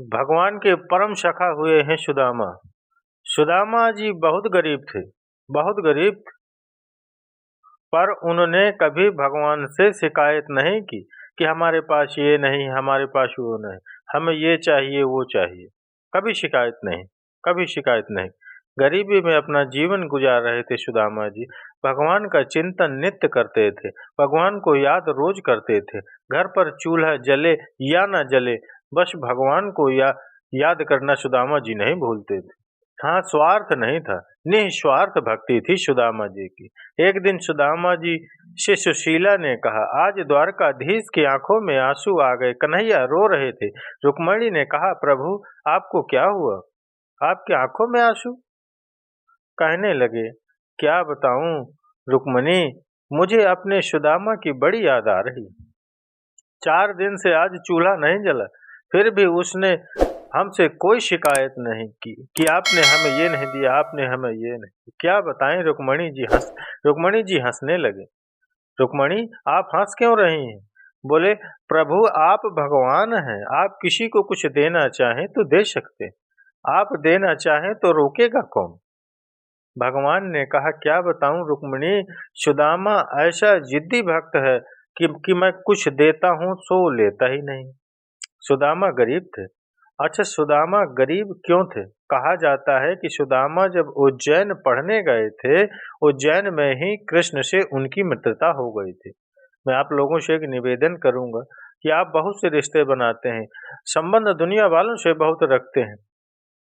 भगवान के परम सखा हुए हैं सुदामा। सुदामा जी बहुत गरीब थे, बहुत गरीब, पर उन्होंने कभी भगवान से शिकायत नहीं की कि हमारे पास ये नहीं, हमारे पास वो नहीं, हमें ये चाहिए वो चाहिए। कभी शिकायत नहीं, कभी शिकायत नहीं। गरीबी में अपना जीवन गुजार रहे थे सुदामा जी। भगवान का चिंतन नित्य करते थे, भगवान को याद रोज करते थे। घर पर चूल्हा जले या न जले, बस भगवान को याद करना सुदामा जी नहीं भूलते थे। हाँ, स्वार्थ नहीं था, निस्वार्थ भक्ति थी सुदामा जी की। एक दिन सुदामा जी से सुशीला ने कहा, आज द्वारकाधीश की आंखों में आंसू आ गए। कन्हैया रो रहे थे। रुक्मणी ने कहा, प्रभु आपको क्या हुआ, आपकी आंखों में आंसू? कहने लगे, क्या बताऊं रुक्मणी, मुझे अपने सुदामा की बड़ी याद आ रही। 4 दिन से आज चूल्हा नहीं जला, फिर भी उसने हमसे कोई शिकायत नहीं की कि आपने हमें ये नहीं दिया, आपने हमें ये नहीं। क्या बताएं रुक्मणी जी हंसने लगे। रुक्मणी, आप हंस क्यों रही हैं? बोले, प्रभु आप भगवान हैं, आप किसी को कुछ देना चाहें तो दे सकते, आप देना चाहें तो रोकेगा कौन? भगवान ने कहा, क्या बताऊं रुक्मणी, सुदामा ऐसा जिद्दी भक्त है कि मैं कुछ देता हूं सो लेता ही नहीं। सुदामा गरीब थे। अच्छा, सुदामा गरीब क्यों थे? कहा जाता है कि सुदामा जब उज्जैन पढ़ने गए थे, उज्जैन में ही कृष्ण से उनकी मित्रता हो गई थी। मैं आप लोगों से एक निवेदन करूंगा कि आप बहुत से रिश्ते बनाते हैं, संबंध दुनिया वालों से बहुत रखते हैं।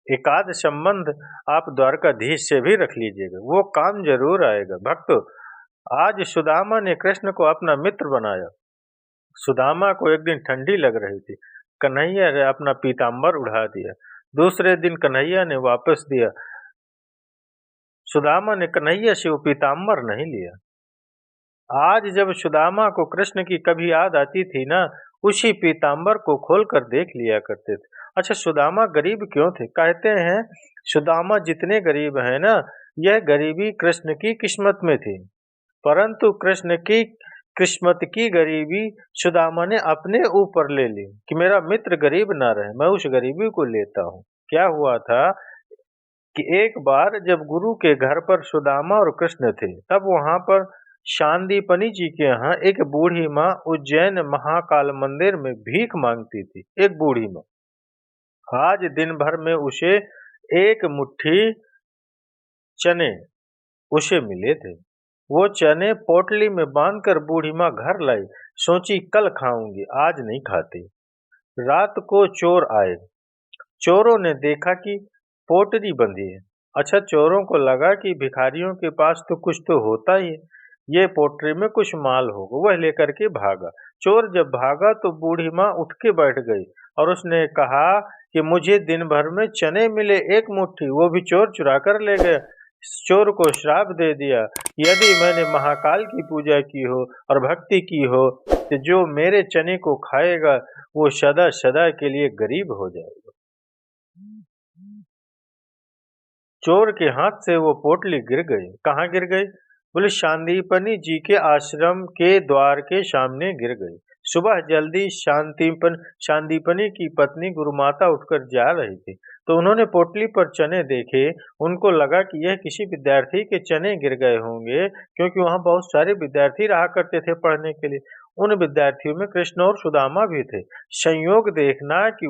एकाध संबंध आप द्वारकाधीश से भी रख लीजिएगा, वो काम जरूर आएगा। भक्तों, आज सुदामा ने कृष्ण को अपना मित्र बनाया। सुदामा को एक दिन ठंडी लग रही थी, कन्हैया ने अपना पीताम्बर उड़ा दिया। दूसरे दिन कन्हैया ने वापस दिया, सुदामा ने कन्हैया से वो पीताम्बर नहीं लिया। आज जब सुदामा को कृष्ण की कभी याद आती थी ना, उसी पीताम्बर को खोलकर देख लिया करते थे। अच्छा, सुदामा गरीब क्यों थे? कहते हैं सुदामा जितने गरीब हैं ना, यह गरीबी कृष्ण की किस्मत में थी, परंतु कृष्ण की किस्मत की गरीबी सुदामा ने अपने ऊपर ले ली कि मेरा मित्र गरीब ना रहे, मैं उस गरीबी को लेता हूँ। क्या हुआ था कि एक बार जब गुरु के घर पर सुदामा और कृष्ण थे, तब वहां पर शांदीपनी जी के यहाँ एक बूढ़ी माँ उज्जैन महाकाल मंदिर में भीख मांगती थी। एक बूढ़ी माँ, आज दिन भर में उसे एक मुट्ठी चने उसे मिले थे। वो चने पोटली में बांधकर बूढ़ी माँ घर लाई। सोची कल खाऊंगी, आज नहीं खाती। रात को चोर आए। चोरों ने देखा कि पोटली बंधी है। अच्छा, चोरों को लगा कि भिखारियों के पास तो कुछ तो होता ही है, ये पोटली में कुछ माल होगा। वह लेकर के भागा। चोर जब भागा तो बूढ़ी माँ उठ के बैठ गई और उसने कहा कि मुझे दिन भर में चने मिले एक मुट्ठी, वो भी चोर चुरा कर ले गया। चोर को श्राप दे दिया, यदि मैंने महाकाल की पूजा की हो और भक्ति की हो तो जो मेरे चने को खाएगा वो सदा सदा के लिए गरीब हो जाएगा। चोर के हाथ से वो पोटली गिर गई। कहाँ गिर गई? बोले, शांदीपनी जी के आश्रम के द्वार के सामने गिर गई। सुबह जल्दी शांदीपनी की पत्नी गुरुमाता उठकर जा रही थी, तो उन्होंने पोटली पर चने देखे। उनको लगा कि यह किसी विद्यार्थी के चने गिर गए होंगे, क्योंकि वहां बहुत सारे विद्यार्थी रहा करते थे पढ़ने के लिए। उन विद्यार्थियों में कृष्ण और सुदामा भी थे। संयोग देखना कि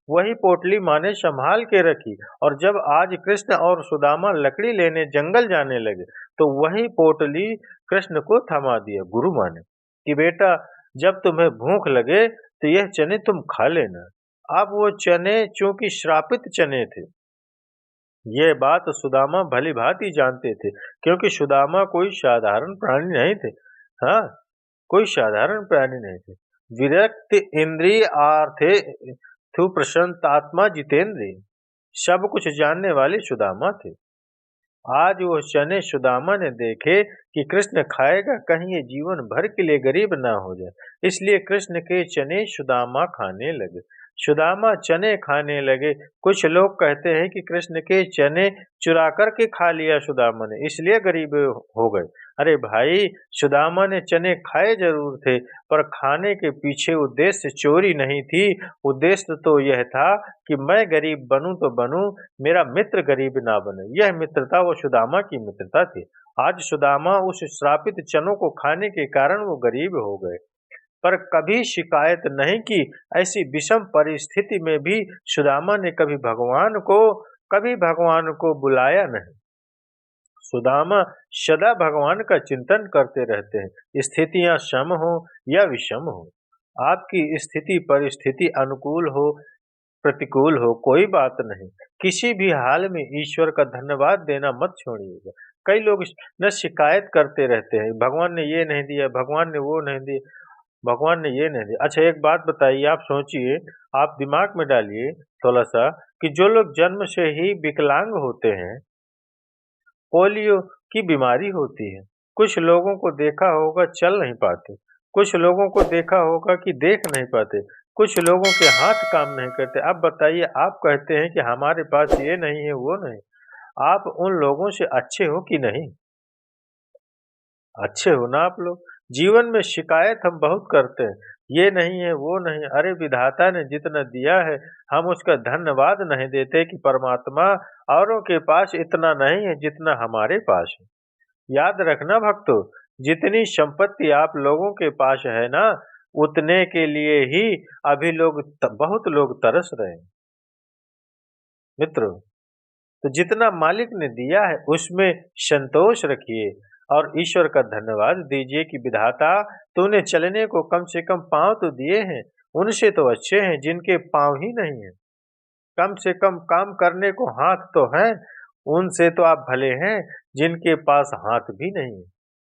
वही पोटली माँ ने संभाल के रखी, और जब आज कृष्ण और सुदामा लकड़ी लेने जंगल जाने लगे तो वही पोटली कृष्ण को थमा दिया गुरु माँ ने कि बेटा, जब तुम्हें भूख लगे तो यह चने तुम खा लेना। अब वो चने चूंकि श्रापित चने थे, ये बात सुदामा भली भांति जानते थे, क्योंकि सुदामा कोई साधारण प्राणी नहीं थे। हाँ, कोई साधारण प्राणी नहीं थे। विरक्त इंद्रिय आर्थे थु प्रशांत आत्मा जितेंद्रिय, सब कुछ जानने वाले सुदामा थे। आज वो चने सुदामा ने देखे कि कृष्ण खाएगा, कहीं ये जीवन भर के लिए गरीब ना हो जाए, इसलिए कृष्ण के चने सुदामा खाने लगे। सुदामा चने खाने लगे। कुछ लोग कहते हैं कि कृष्ण के चने चुरा कर के खा लिया सुदामा ने, इसलिए गरीब हो गए। अरे भाई, सुदामा ने चने खाए जरूर थे, पर खाने के पीछे उद्देश्य चोरी नहीं थी। उद्देश्य तो यह था कि मैं गरीब बनूं तो बनूं, मेरा मित्र गरीब ना बने। यह मित्रता वो सुदामा की मित्रता थी। आज सुदामा उस श्रापित चनों को खाने के कारण वो गरीब हो गए, पर कभी शिकायत नहीं की। ऐसी विषम परिस्थिति में भी सुदामा ने कभी भगवान को बुलाया नहीं। सुदामा सदा भगवान का चिंतन करते रहते हैं। स्थितियां सम हो या विषम हो, आपकी स्थिति परिस्थिति अनुकूल हो प्रतिकूल हो, कोई बात नहीं, किसी भी हाल में ईश्वर का धन्यवाद देना मत छोड़िएगा। कई लोग न शिकायत करते रहते हैं, भगवान ने ये नहीं दिया, भगवान ने वो नहीं दिया, भगवान ने ये नहीं दिया। अच्छा, एक बात बताइए, आप सोचिए, आप दिमाग में डालिए थोड़ा सा, कि जो लोग जन्म से ही विकलांग होते हैं, पोलियो की बीमारी होती है, कुछ लोगों को देखा होगा चल नहीं पाते, कुछ लोगों को देखा होगा कि देख नहीं पाते, कुछ लोगों के हाथ काम नहीं करते। अब बताइए, आप कहते हैं कि हमारे पास ये नहीं है वो नहीं, आप उन लोगों से अच्छे हो कि नहीं? अच्छे हो ना आप लोग। जीवन में शिकायत हम बहुत करते हैं, ये नहीं है वो नहीं। अरे विधाता ने जितना दिया है, हम उसका धन्यवाद नहीं देते कि परमात्मा औरों के पास इतना नहीं है जितना हमारे पास है। याद रखना भक्तों, जितनी संपत्ति आप लोगों के पास है ना, उतने के लिए ही अभी बहुत लोग तरस रहे हैं। मित्रों, तो जितना मालिक ने दिया है उसमें संतोष रखिए और ईश्वर का धन्यवाद दीजिए कि विधाता, तूने चलने को कम से कम पांव तो दिए हैं, उनसे तो अच्छे हैं जिनके पांव ही नहीं है। कम से कम काम करने को हाथ तो है, उनसे तो आप भले हैं जिनके पास हाथ भी नहीं है।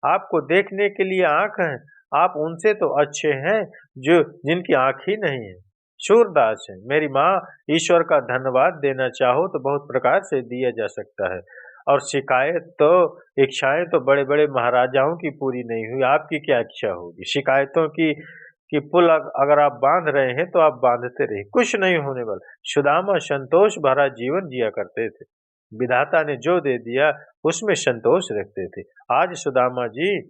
आपको देखने के लिए आंख है, आप उनसे तो अच्छे हैं जो जिनकी आंख ही नहीं है। सूरदास है, मेरी माँ, ईश्वर का धन्यवाद देना चाहो तो बहुत प्रकार से दिया जा सकता है। और शिकायत तो, इच्छाएं तो बड़े बड़े महाराजाओं की पूरी नहीं हुई, आपकी क्या इच्छा होगी शिकायतों की? कि पुल अगर आप बांध रहे हैं तो आप बांधते रहिए, कुछ नहीं होने वाला। सुदामा संतोष भरा जीवन जिया करते थे, विधाता ने जो दे दिया उसमें संतोष रखते थे। आज सुदामा जी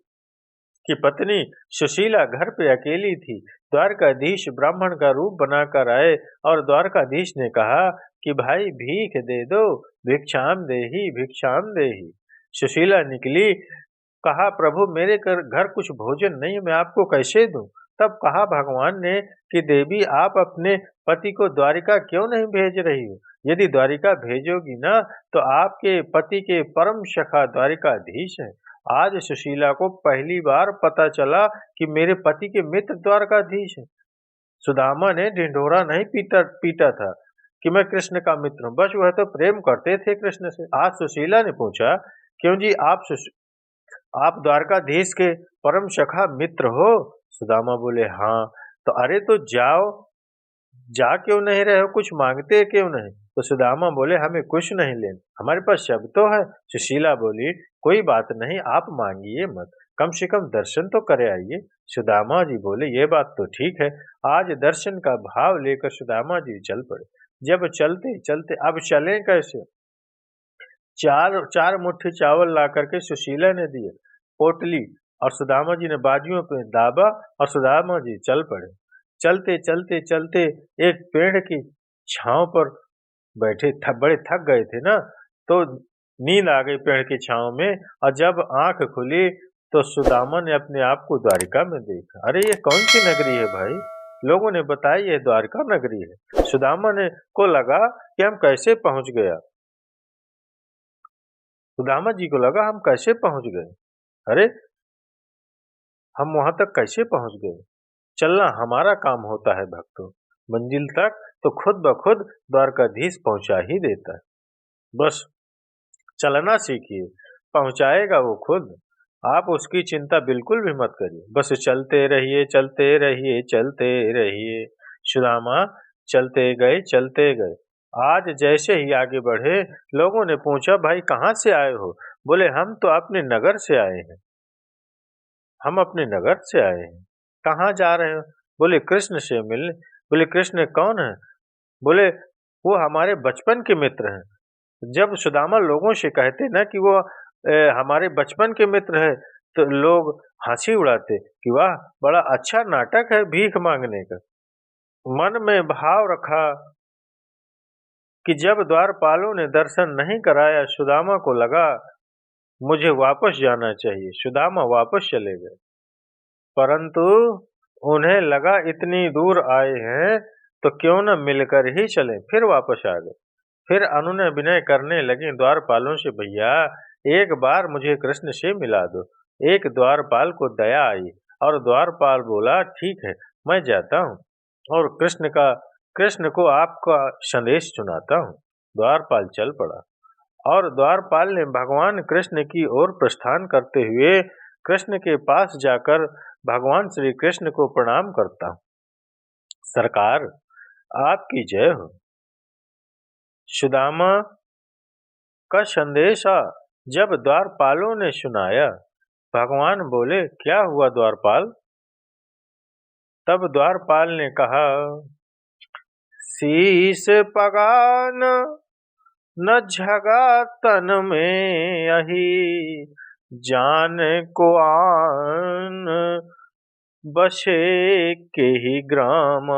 की पत्नी सुशीला घर पे अकेली थी। द्वारकाधीश ब्राह्मण का रूप बनाकर आए और द्वारकाधीश ने कहा कि भाई भीख दे दो, भिक्षाम देहि भिक्षाम देहि। सुशीला निकली, कहा प्रभु मेरे घर कुछ भोजन नहीं है, मैं आपको कैसे दूं? तब कहा भगवान ने कि देवी, आप अपने पति को द्वारिका क्यों नहीं भेज रही हो? यदि द्वारिका भेजोगी ना तो आपके पति के परम सखा द्वारिकाधीश हैं। आज सुशीला को पहली बार पता चला कि मेरे पति के मित्र द्वारकाधीश हैं। सुदामा ने ढिंढोरा नहीं पीटा था कि मैं कृष्ण का मित्र हूँ, बस वह तो प्रेम करते थे कृष्ण से। आज सुशीला ने पूछा, क्यों जी, आप द्वारकाधीश के परम सखा मित्र हो? सुदामा बोले, हाँ। तो अरे तो जाओ, जा क्यों नहीं रहे हो, कुछ मांगते क्यों नहीं? तो सुदामा बोले, हमें कुछ नहीं लेना, हमारे पास सब तो है। सुशीला बोली, कोई बात नहीं, आप मांगिए मत, कम से कम दर्शन तो करे आइए। सुदामा जी बोले, ये बात तो ठीक है। आज दर्शन का भाव लेकर सुदामा जी चल पड़े। जब चलते चलते, अब चले कैसे? चार मुट्ठी चावल ला करके सुशीला ने दिए पोटली, और सुदामा जी ने बाजुओं पे दाबा और सुदामा जी चल पड़े। चलते चलते चलते एक पेड़ की छांव पर बैठे, बड़े थक गए थे ना, तो नींद आ गई पेड़ की छांव में। और जब आंख खुली तो सुदामा ने अपने आप को द्वारिका में देखा। अरे ये कौन सी नगरी है भाई? लोगों ने बताया ये द्वारिका नगरी है। सुदामा ने को लगा कि हम कैसे पहुंच गया, सुदामा जी को लगा हम कैसे पहुंच गए, अरे हम वहां तक कैसे पहुंच गए? चलना हमारा काम होता है भक्तों, मंजिल तक तो खुद ब खुद द्वारकाधीश पहुंचा ही देता है। बस चलना सीखिए, पहुंचाएगा वो खुद, आप उसकी चिंता बिल्कुल भी मत करिए। बस चलते रहिए चलते रहिए चलते रहिए। सुदामा चलते गए। आज जैसे ही आगे बढ़े, लोगों ने पूछा, भाई कहाँ से आए हो? बोले, हम तो अपने नगर से आए हैं, हम अपने नगर से आए हैं। कहाँ जा रहे हो? बोले, कृष्ण से मिलने। बोले कृष्ण कौन है? बोले वो हमारे बचपन के मित्र हैं। जब सुदामा लोगों से कहते ना कि वो हमारे बचपन के मित्र है, तो लोग हंसी उड़ाते कि वाह बड़ा अच्छा नाटक है भीख मांगने का। मन में भाव रखा कि जब द्वारपालों ने दर्शन नहीं कराया, सुदामा को लगा मुझे वापस जाना चाहिए। सुदामा वापस चले गए, परंतु उन्हें लगा इतनी दूर आए हैं तो क्यों न मिलकर ही चलें। फिर वापस आ गए। फिर अनुनय विनय करने लगे द्वारपालों से, भैया एक बार मुझे कृष्ण से मिला दो। एक द्वारपाल को दया आई और द्वारपाल बोला ठीक है मैं जाता हूँ और कृष्ण को आपका संदेश सुनाता हूँ। द्वारपाल चल पड़ा और द्वारपाल ने भगवान कृष्ण की ओर प्रस्थान करते हुए कृष्ण के पास जाकर भगवान श्री कृष्ण को प्रणाम करता हूँ। सरकार आपकी जय हो। सुदामा का संदेशा जब द्वारपालों ने सुनाया, भगवान बोले क्या हुआ द्वारपाल? तब द्वारपाल ने कहा शीस पगान न झगा तन में यही, जान को आन बसे के ही ग्राम।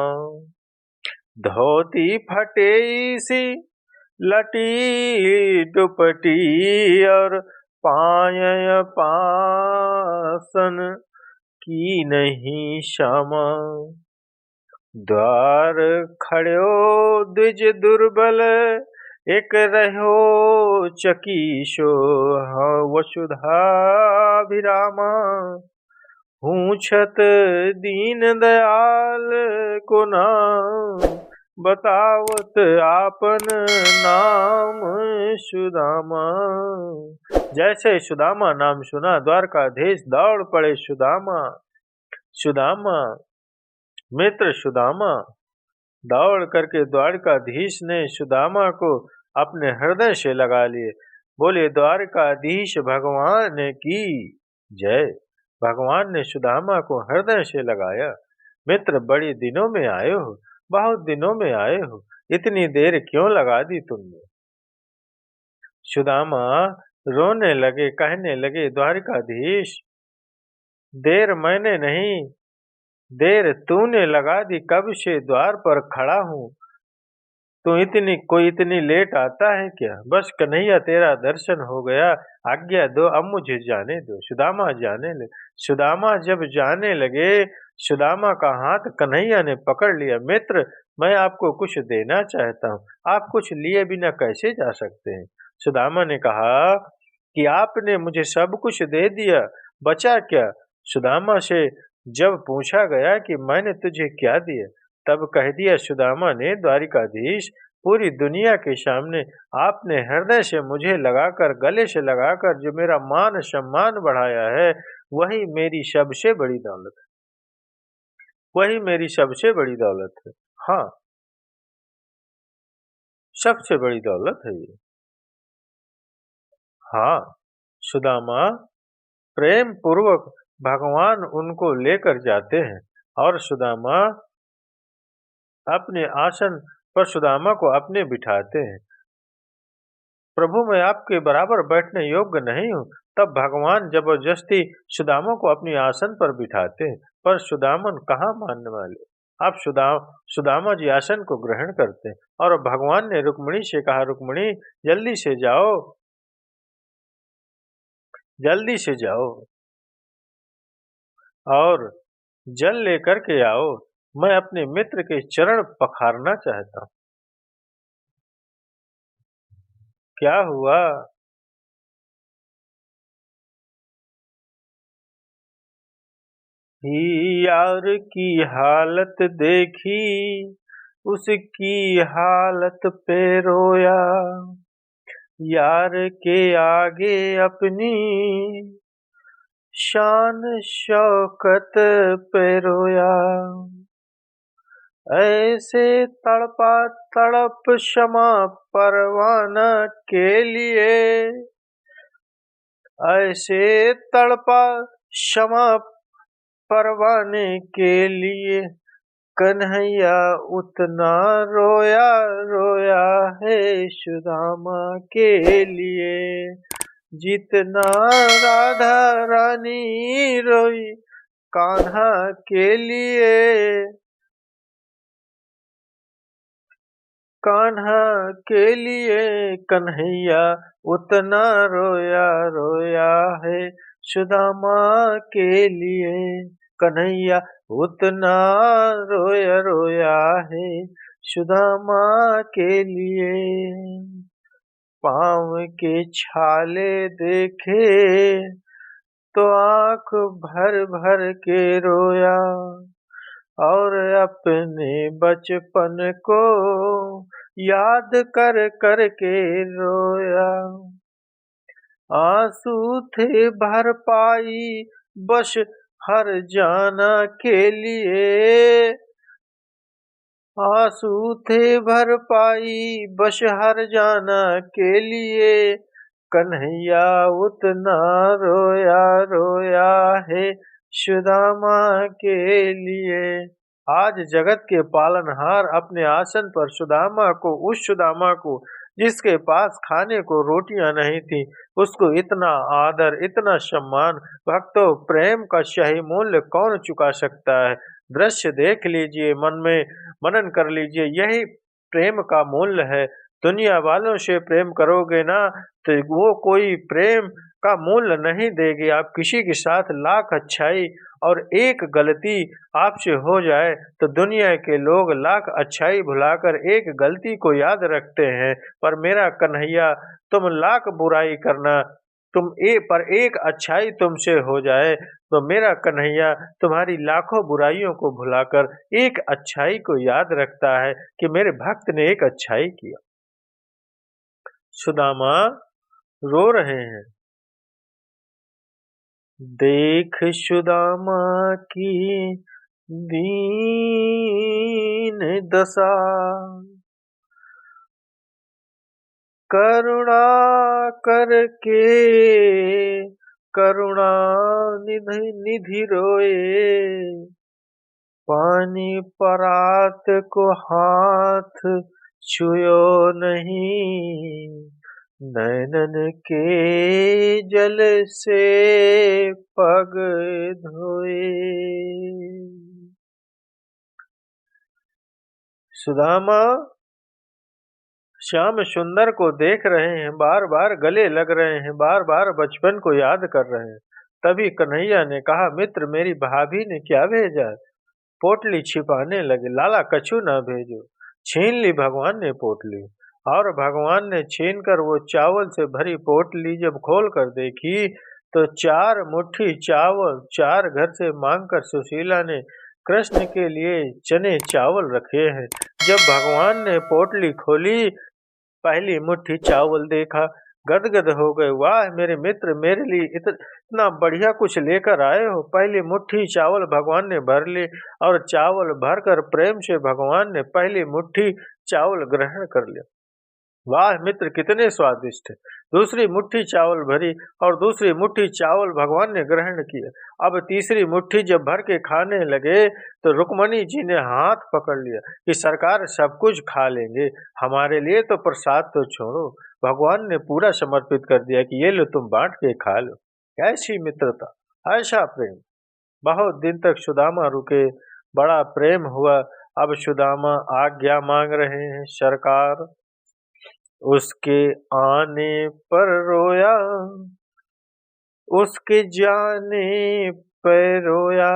धोती फटे सी लटी दुपटी और पाय पासन की नहीं क्षमा। द्वार खड़ो द्विज दुर्बल एक रहो चकीशो, वसुधाभिरामा पूछत दीन दयाल को नाम। बतावत आपन नाम सुदामा। जैसे सुदामा नाम सुना द्वारकाधीश दौड़ पड़े। सुदामा मित्र सुदामा। दौड़ करके द्वारकाधीश ने सुदामा को अपने हृदय से लगा लिए। बोले द्वारकाधीश भगवान की जय। भगवान ने सुदामा को हृदय से लगाया। मित्र बड़े दिनों में आए हो, बहुत दिनों में आए हो, इतनी देर क्यों लगा दी तुमने? सुदामा रोने लगे, कहने लगे द्वारकाधीश देर मैंने नहीं, देर तूने लगा दी। कब से द्वार पर खड़ा हूँ, तो इतनी लेट आता है क्या? बस कन्हैया तेरा दर्शन हो गया, आज्ञा दो अब मुझे जाने दो। सुदामा जाने लगे। सुदामा जब जाने लगे, सुदामा का हाथ कन्हैया ने पकड़ लिया। मित्र मैं आपको कुछ देना चाहता हूँ, आप कुछ लिए बिना कैसे जा सकते हैं? सुदामा ने कहा कि आपने मुझे सब कुछ दे दिया, बचा क्या? सुदामा से जब पूछा गया कि मैंने तुझे क्या दिया, तब कह दिया सुदामा ने द्वारिकाधीश पूरी दुनिया के सामने आपने हृदय से मुझे लगाकर, गले से लगाकर जो मेरा मान सम्मान बढ़ाया है, वही मेरी सबसे बड़ी दौलत है। वही मेरी सबसे बड़ी दौलत है। हाँ, सबसे बड़ी दौलत है ये। हाँ, सुदामा प्रेम पूर्वक भगवान उनको लेकर जाते हैं और सुदामा अपने आसन पर सुदामा को अपने बिठाते हैं। प्रभु मैं आपके बराबर बैठने योग्य नहीं हूँ। तब भगवान जबरदस्ती सुदामा को अपने आसन पर बिठाते हैं, पर सुदामन कहाँ मानने वाले। अब सुदामा जी आसन को ग्रहण करते हैं और भगवान ने रुक्मिणी से कहा रुक्मिणी जल्दी से जाओ, जल्दी से जाओ और जल लेकर के आओ, मैं अपने मित्र के चरण पखारना चाहता हूँ। क्या हुआ? ही यार की हालत देखी, उसकी हालत पे रोया, यार के आगे अपनी शान शौकत पे रोया। ऐसे तड़पा तड़प क्षमा परवाना के लिए, ऐसे तड़पा क्षमा परवाने के लिए, कन्हैया उतना रोया रोया है सुदामा के लिए, जितना राधा रानी रोई कान्हा के लिए। कान्हा के लिए कन्हैया उतना रोया रोया है सुदामा के लिए, कन्हैया उतना रोया रोया है सुदामा के लिए। पाँव के छाले देखे तो आँख भर भर के रोया, और अपने बचपन को याद कर कर के रोया। आंसू थे भरपाई बस हर जाना के लिए, आंसू थे भरपाई बस हर जाना के लिए। कन्हैया उतना रोया रोया है सुदामा के लिए। आज जगत के पालनहार अपने आसन पर सुदामा को, उस सुदामा को जिसके पास खाने को रोटियां नहीं थी, उसको इतना आदर इतना सम्मान, भक्तों प्रेम का सही मूल्य कौन चुका सकता है। दृश्य देख लीजिए, मन में मनन कर लीजिए, यही प्रेम का मूल्य है। दुनिया वालों से प्रेम करोगे ना तो वो कोई प्रेम का मूल्य नहीं देगी। आप किसी के साथ लाख अच्छाई और एक गलती आपसे हो जाए तो दुनिया के लोग लाख अच्छाई भुलाकर एक गलती को याद रखते हैं। पर मेरा कन्हैया तुम लाख बुराई करना, पर एक अच्छाई तुमसे हो जाए तो मेरा कन्हैया तुम्हारी लाखों बुराइयों को भुलाकर एक अच्छाई को याद रखता है कि मेरे भक्त ने एक अच्छाई किया। सुदामा रो रहे हैं। देख सुदामा की दीन दशा, करुणा करके करुणा निधि रोए। पानी परात को हाथ छुयो नहीं, नैनन के जल से पग धोए। सुदामा श्याम सुंदर को देख रहे हैं, बार बार गले लग रहे हैं, बार बार बचपन को याद कर रहे हैं। तभी कन्हैया ने कहा, मित्र मेरी भाभी ने क्या भेजा? पोटली छिपाने लगे। लाला कछु ना भेजो। छीन ली भगवान ने पोटली, और भगवान ने छीन कर वो चावल से भरी पोटली जब खोल कर देखी तो 4 मुट्ठी चावल 4 घर से मांगकर सुशीला ने कृष्ण के लिए चने चावल रखे हैं। जब भगवान ने पोटली खोली, पहली मुट्ठी चावल देखा, गदगद हो गए। वाह मेरे मित्र, मेरे लिए इतना बढ़िया कुछ लेकर आए हो। पहली मुट्ठी चावल भगवान ने भर ली, और चावल भरकर प्रेम से भगवान ने पहली मुट्ठी चावल ग्रहण कर लिया। वाह मित्र, कितने स्वादिष्ट है। दूसरी मुट्ठी चावल भरी, और दूसरी मुट्ठी चावल भगवान ने ग्रहण किया। अब तीसरी मुट्ठी जब भर के खाने लगे तो रुक्मणी जी ने हाथ पकड़ लिया कि सरकार सब कुछ खा लेंगे, हमारे लिए तो प्रसाद तो छोड़ो। भगवान ने पूरा समर्पित कर दिया कि ये लो तुम बांट के खा लो। ऐसी मित्रता, ऐसा प्रेम। बहुत दिन तक सुदामा रुके, बड़ा प्रेम हुआ। अब सुदामा आज्ञा मांग रहे हैं, सरकार। उसके आने पर रोया, उसके जाने पर रोया,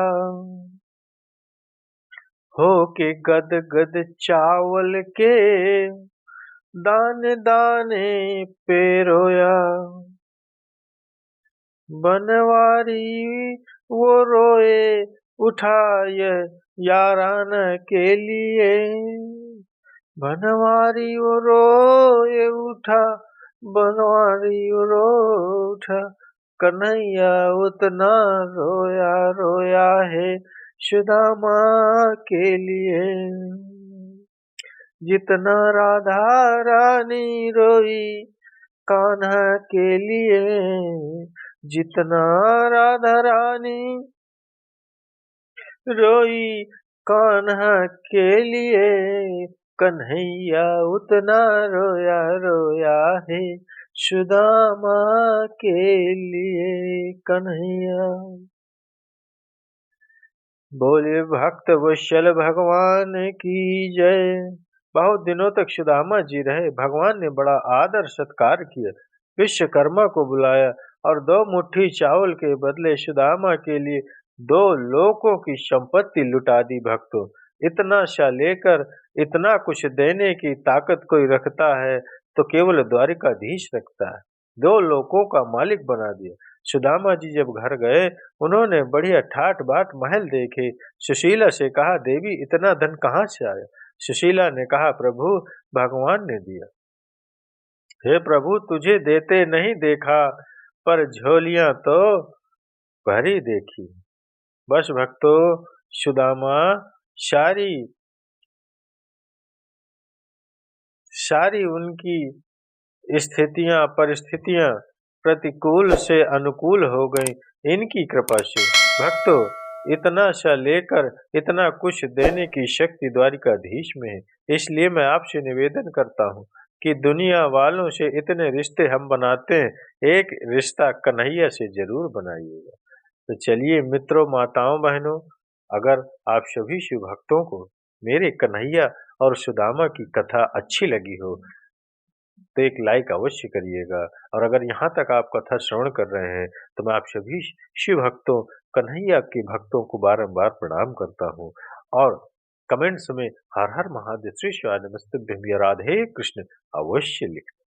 हो के गद गद चावल के दाने दाने पे रोया। बनवारी वो रोए उठा याराना के लिए, बनवारी वो रोए उठा, बनवारी वो रो उठा। कन्हैया उतना रोया रोया है सुदामा के लिए, जितना राधा रानी रोई कान्हा के लिए, जितना राधा रानी रोई कान्हा के लिए कन्हैया उतना रोया रोया है, सुदामा के लिए कन्हैया। बोले भक्त वत्सल भगवान की जय। बहुत दिनों तक सुदामा जी रहे। भगवान ने बड़ा आदर सत्कार किया, विश्वकर्मा को बुलाया और 2 मुट्ठी चावल के बदले सुदामा के लिए 2 लोकों की संपत्ति लुटा दी। भक्तों, इतना सा लेकर इतना कुछ देने की ताकत कोई रखता है तो केवल द्वारिकाधीश रखता है। 2 लोकों का मालिक बना दिया। सुदामा जी जब घर गए, उन्होंने बढ़िया ठाट बाट महल देखे। सुशीला से कहा, देवी इतना धन कहाँ से आया? सुशीला ने कहा, प्रभु भगवान ने दिया। हे प्रभु, तुझे देते नहीं देखा, पर झोलियां तो भरी देखी। बस भक्तों, सुदामा सारी उनकी स्थितियां परिस्थितियां प्रतिकूल से अनुकूल हो गई इनकी कृपा से। भक्तों, इतना सा लेकर इतना कुछ देने की शक्ति द्वारिकाधीश में है। इसलिए मैं आपसे निवेदन करता हूँ कि दुनिया वालों से इतने रिश्ते हम बनाते हैं, एक रिश्ता कन्हैया से जरूर बनाइएगा। तो चलिए मित्रों, माताओं, बहनों, अगर आप सभी शिव भक्तों को मेरे कन्हैया और सुदामा की कथा अच्छी लगी हो तो एक लाइक अवश्य करिएगा। और अगर यहाँ तक आप कथा श्रवण कर रहे हैं तो मैं आप सभी शिव भक्तों, कन्हैया के भक्तों को बारंबार प्रणाम करता हूँ और कमेंट्स में हर हर महादेव, श्री शिवाय नमस्तुभ्यं, राधे कृष्ण अवश्य लिखते